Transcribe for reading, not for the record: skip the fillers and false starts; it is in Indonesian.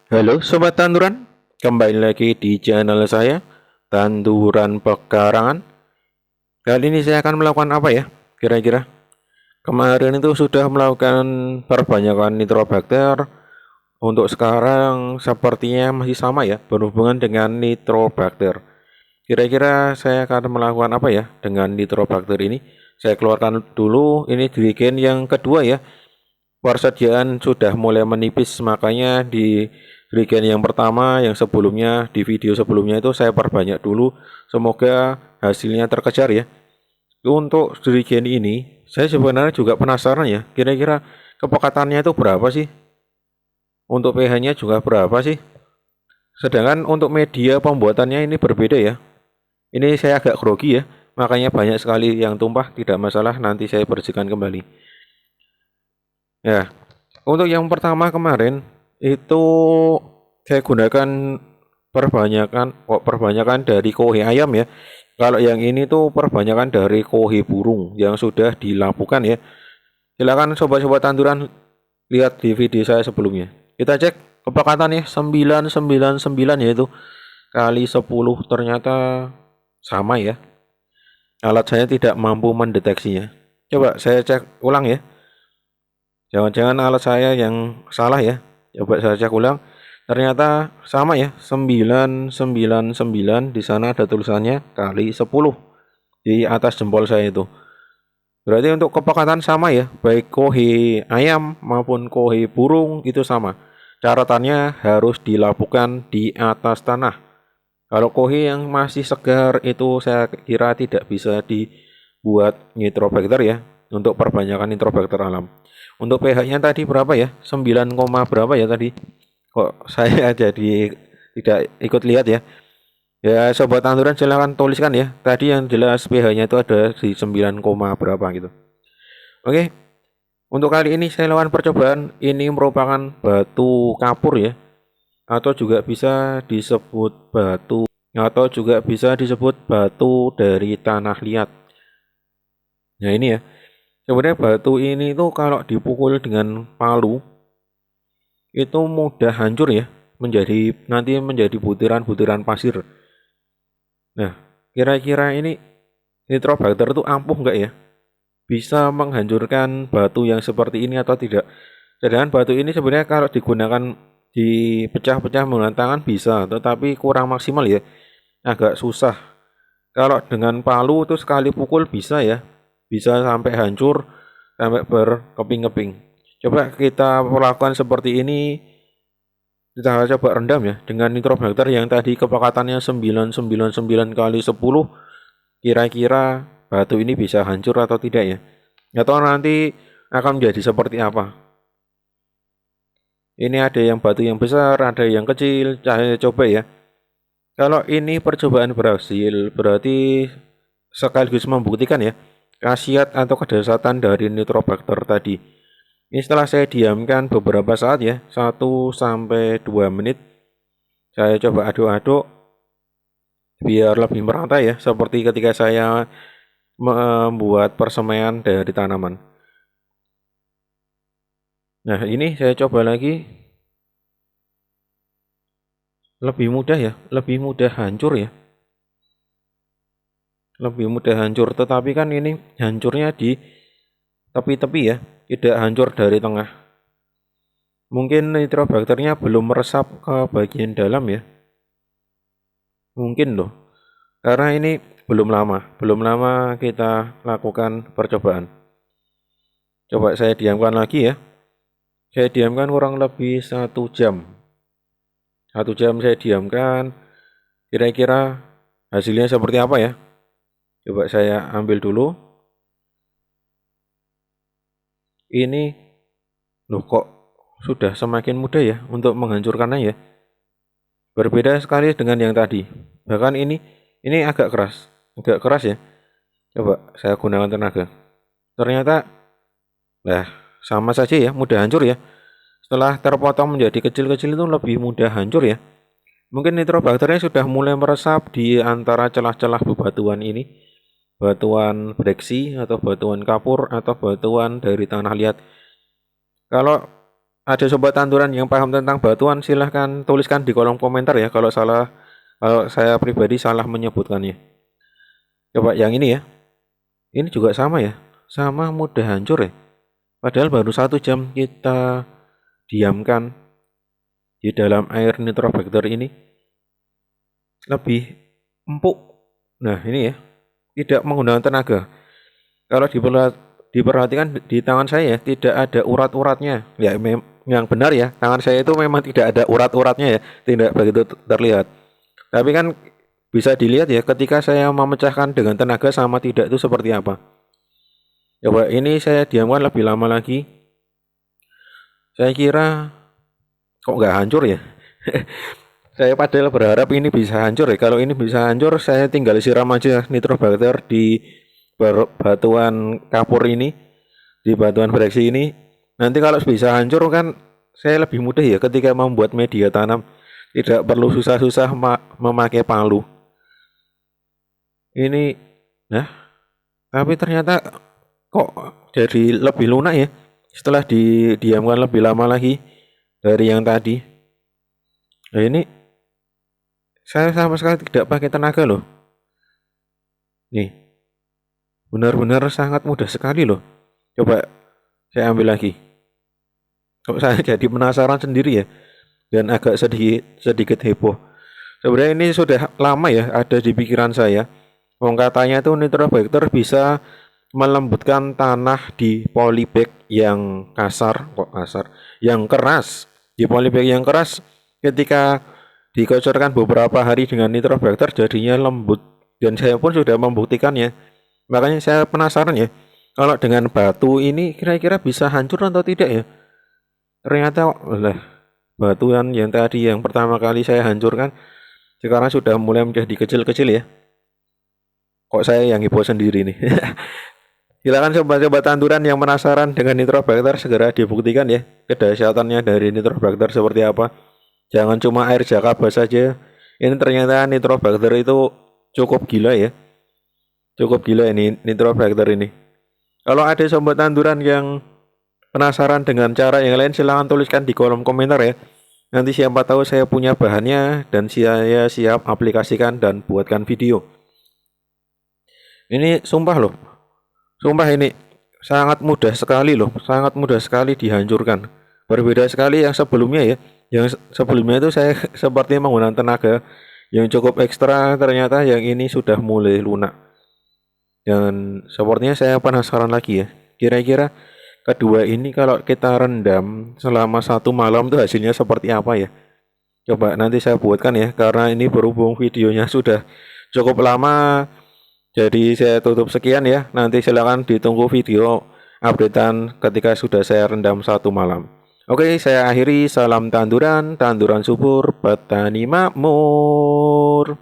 Halo Sobat Tanduran, kembali lagi di channel saya, Tanduran Pekarangan. Kali ini saya akan melakukan apa ya? Kira-kira kemarin itu sudah melakukan perbanyakan nitrobakter. Untuk sekarang sepertinya masih sama ya, berhubungan dengan nitrobakter. Kira-kira saya akan melakukan apa ya dengan nitrobakter ini? Saya keluarkan dulu, ini di regen yang kedua ya. Persediaan sudah mulai menipis, makanya di regen yang pertama yang sebelumnya di video sebelumnya itu saya perbanyak dulu, semoga hasilnya terkejar ya. Untuk regen ini saya sebenarnya juga penasaran ya, kira-kira kepekatannya itu berapa sih, untuk pH-nya juga berapa sih, sedangkan untuk media pembuatannya ini berbeda ya. Ini saya agak grogi ya, makanya banyak sekali yang tumpah, tidak masalah, nanti saya bersihkan kembali ya. Untuk yang pertama kemarin itu saya gunakan perbanyakan dari kohe ayam ya. Kalau yang ini tuh perbanyakan dari kohe burung yang sudah dilapukan ya. Silakan sobat-sobat tanduran lihat di video saya sebelumnya. Kita cek kepekatannya 999 yaitu kali 10, ternyata sama ya. Alat saya tidak mampu mendeteksinya. Coba saya cek ulang ya. Jangan-jangan alat saya yang salah ya. Coba saya cek ulang. Ternyata sama ya, 999, di sana ada tulisannya kali 10 di atas jempol saya itu. Berarti untuk kepekatan sama ya, baik kohi ayam maupun kohi burung itu sama. Caratannya harus dilapukan di atas tanah. Kalau kohi yang masih segar itu saya kira tidak bisa dibuat nitrobakter ya, untuk perbanyakan nitrobakter alam. Untuk pH-nya tadi berapa ya? 9, berapa ya tadi? Kok saya jadi tidak ikut lihat ya. Ya sobat tanduran silahkan tuliskan ya. Tadi yang jelas pH-nya itu ada di 9, berapa gitu. Oke, untuk kali ini saya lakukan percobaan. Ini merupakan batu kapur ya, atau juga bisa disebut batu dari tanah liat. Nah ini ya, sebenarnya batu ini tuh kalau dipukul dengan palu itu mudah hancur ya, nanti menjadi butiran-butiran pasir. Nah, kira-kira ini nitrobakter itu ampuh nggak ya? Bisa menghancurkan batu yang seperti ini atau tidak? Sedangkan batu ini sebenarnya kalau digunakan dipecah-pecah menggunakan tangan bisa, tetapi kurang maksimal ya, agak susah. Kalau dengan palu itu sekali pukul bisa ya, bisa sampai hancur, sampai berkeping-keping. Coba kita lakukan seperti ini, kita coba rendam ya dengan nitrobakter yang tadi kepekatannya 999 kali 10. Kira-kira batu ini bisa hancur atau tidak ya? Atau nanti akan menjadi seperti apa? Ini ada yang batu yang besar, ada yang kecil. Saya coba ya. Kalau ini percobaan berhasil, berarti sekaligus membuktikan ya khasiat atau kedasatan dari nitrobakter tadi. Ini setelah saya diamkan beberapa saat ya, 1 sampai 2 menit. Saya coba aduk-aduk biar lebih merata ya, seperti ketika saya membuat persemaian dari tanaman. Nah, ini saya coba lagi, lebih mudah ya, lebih mudah hancur ya, lebih mudah hancur. Tetapi kan ini hancurnya di tepi-tepi ya, tidak hancur dari tengah. Mungkin nitrobakternya belum meresap ke bagian dalam ya, mungkin loh. Karena ini belum lama kita lakukan percobaan. Coba saya diamkan lagi ya. Saya diamkan kurang lebih 1 jam. 1 jam saya diamkan. Kira-kira hasilnya seperti apa ya? Coba saya ambil dulu. Ini loh, kok sudah semakin mudah ya untuk menghancurkannya ya. Berbeda sekali dengan yang tadi. Bahkan ini agak keras ya. Coba saya gunakan tenaga. Ternyata nah sama saja ya, mudah hancur ya. Setelah terpotong menjadi kecil-kecil itu lebih mudah hancur ya. Mungkin nitrobakternya sudah mulai meresap di antara celah-celah bebatuan ini. Batuan breksi atau batuan kapur atau batuan dari tanah liat. Kalau ada sobat tanduran yang paham tentang batuan, silahkan tuliskan di kolom komentar ya kalau saya pribadi salah menyebutkannya. Coba yang ini ya. Ini juga sama ya. Sama mudah hancur ya. Padahal baru 1 jam kita diamkan di dalam air nitrobakter ini lebih empuk. Nah, ini ya. Tidak menggunakan tenaga. Kalau diperhatikan di tangan saya tidak ada urat-uratnya. Ya, yang benar ya, tangan saya itu memang tidak ada urat-uratnya ya, tidak begitu terlihat. Tapi kan bisa dilihat ya ketika saya memecahkan dengan tenaga sama tidak itu seperti apa. Coba ini saya diamkan lebih lama lagi. Saya kira kok nggak hancur ya. Saya padahal berharap ini bisa hancur ya. Kalau ini bisa hancur, saya tinggal siram aja nitrobakter di batuan kapur ini, di batuan breksi ini. Nanti kalau bisa hancur kan saya lebih mudah ya ketika membuat media tanam. Tidak perlu susah-susah memakai palu. Ini, nah, tapi ternyata kok jadi lebih lunak ya setelah didiamkan lebih lama lagi dari yang tadi. Nah ini saya sama sekali tidak pakai tenaga loh. Nih, benar-benar sangat mudah sekali loh. Coba saya ambil lagi. Kok saya jadi penasaran sendiri ya dan agak sedikit heboh. Sebenarnya ini sudah lama ya ada di pikiran saya. Wong katanya tuh nitrobakter bisa melembutkan tanah di polybag yang yang keras. Di polybag yang keras ketika dikocorkan beberapa hari dengan nitrobakter jadinya lembut dan saya pun sudah membuktikannya. Makanya saya penasaran ya, kalau dengan batu ini kira-kira bisa hancur atau tidak ya? Ternyata lah batuan yang tadi yang pertama kali saya hancurkan sekarang sudah mulai menjadi kecil-kecil ya. Kok saya yang heboh sendiri nih. Silakan coba-coba tanduran yang penasaran dengan nitrobakter segera dibuktikan ya kedahsyatannya dari nitrobakter seperti apa. Jangan cuma air jakaba saja. Ini ternyata nitrobakter itu cukup gila ya. Cukup gila ini nitrobakter ini. Kalau ada sobat tanduran yang penasaran dengan cara yang lain silahkan tuliskan di kolom komentar ya. Nanti siapa tahu saya punya bahannya dan saya siap aplikasikan dan buatkan video. Ini sumpah loh. Sumpah ini sangat mudah sekali loh, sangat mudah sekali dihancurkan. Berbeda sekali yang sebelumnya ya. Yang sebelumnya itu saya seperti menggunakan tenaga yang cukup ekstra, ternyata yang ini sudah mulai lunak. Dan sepertinya saya penasaran lagi ya. Kira-kira kedua ini kalau kita rendam selama 1 malam tuh hasilnya seperti apa ya? Coba nanti saya buatkan ya, karena ini berhubung videonya sudah cukup lama. Jadi saya tutup sekian ya. Nanti silakan ditunggu video updatean ketika sudah saya rendam 1 malam. Oke, saya akhiri. Salam tanduran, tanduran subur, petani makmur.